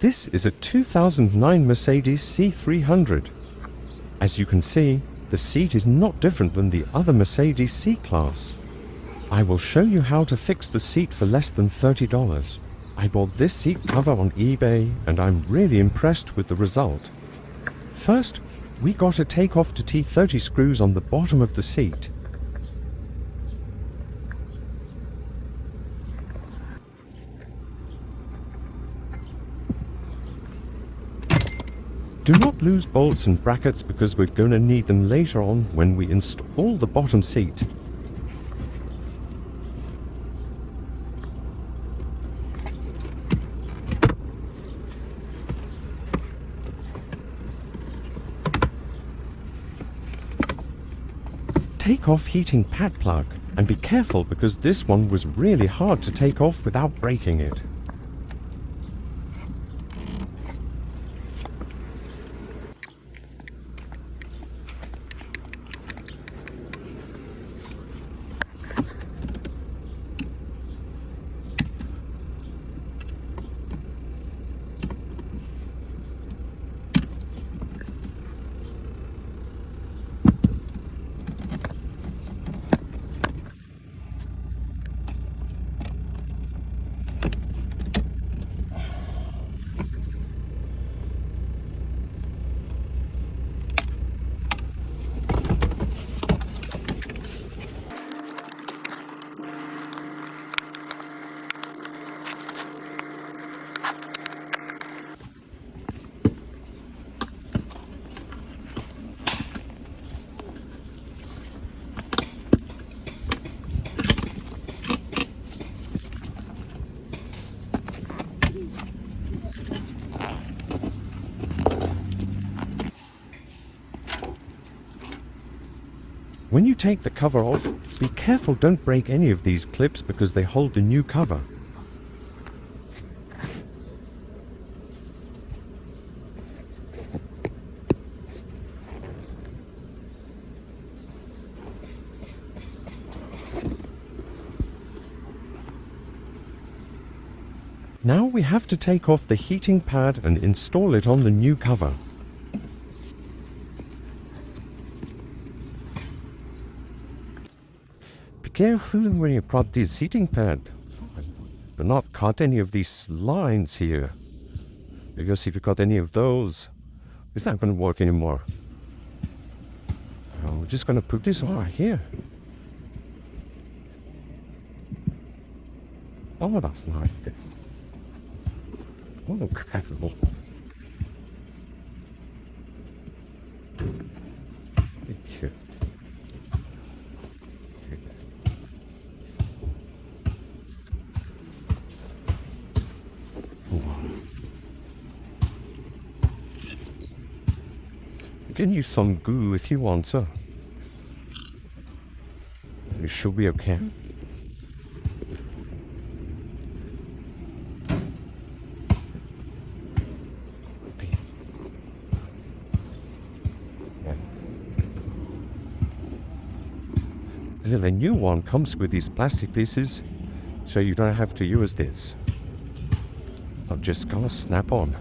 This is a 2009 Mercedes C300. As you can see, the seat is not different than the other Mercedes C-Class. I will show you how to fix the seat for less than $30. I bought this seat cover on eBay and I'm really impressed with the result. First, we got to take off the T30 screws on the bottom of the seat. Do not lose bolts and brackets because we're going to need them later on when we install the bottom seat. Take off heating pad plug and be careful because this one was really hard to take off without breaking it. When you take the cover off, be careful don't break any of these clips because they hold the new cover. Now we have to take off the heating pad and install it on the new cover. Be careful when you prop this heating pad. Do not cut any of these lines here, because if you cut any of those, it's not going to work anymore. We're just going to put this right here. Oh, that's nice. Oh, careful. Thank you. You can use some glue if you want to. It should be okay. The new one comes with these plastic pieces, so you don't have to use this. I'm just gonna snap on.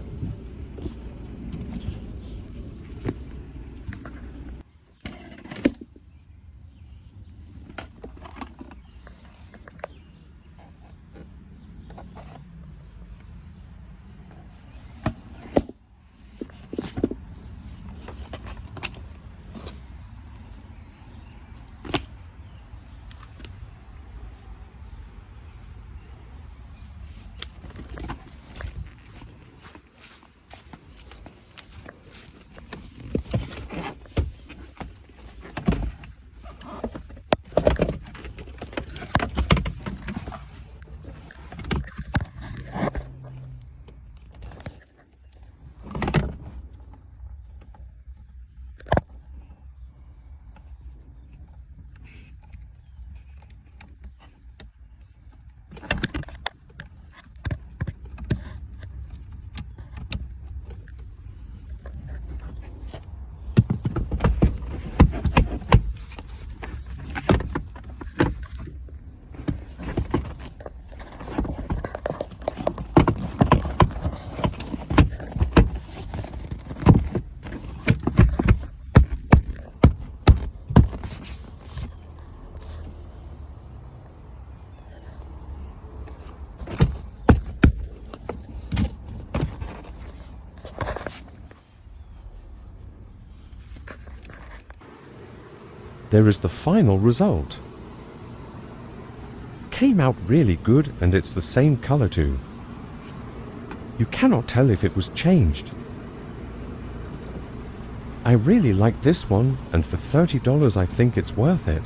there is the final result. Came out really good, and it's the same color too. You cannot tell if it was changed. I really like this one, and for $30 I think it's worth it.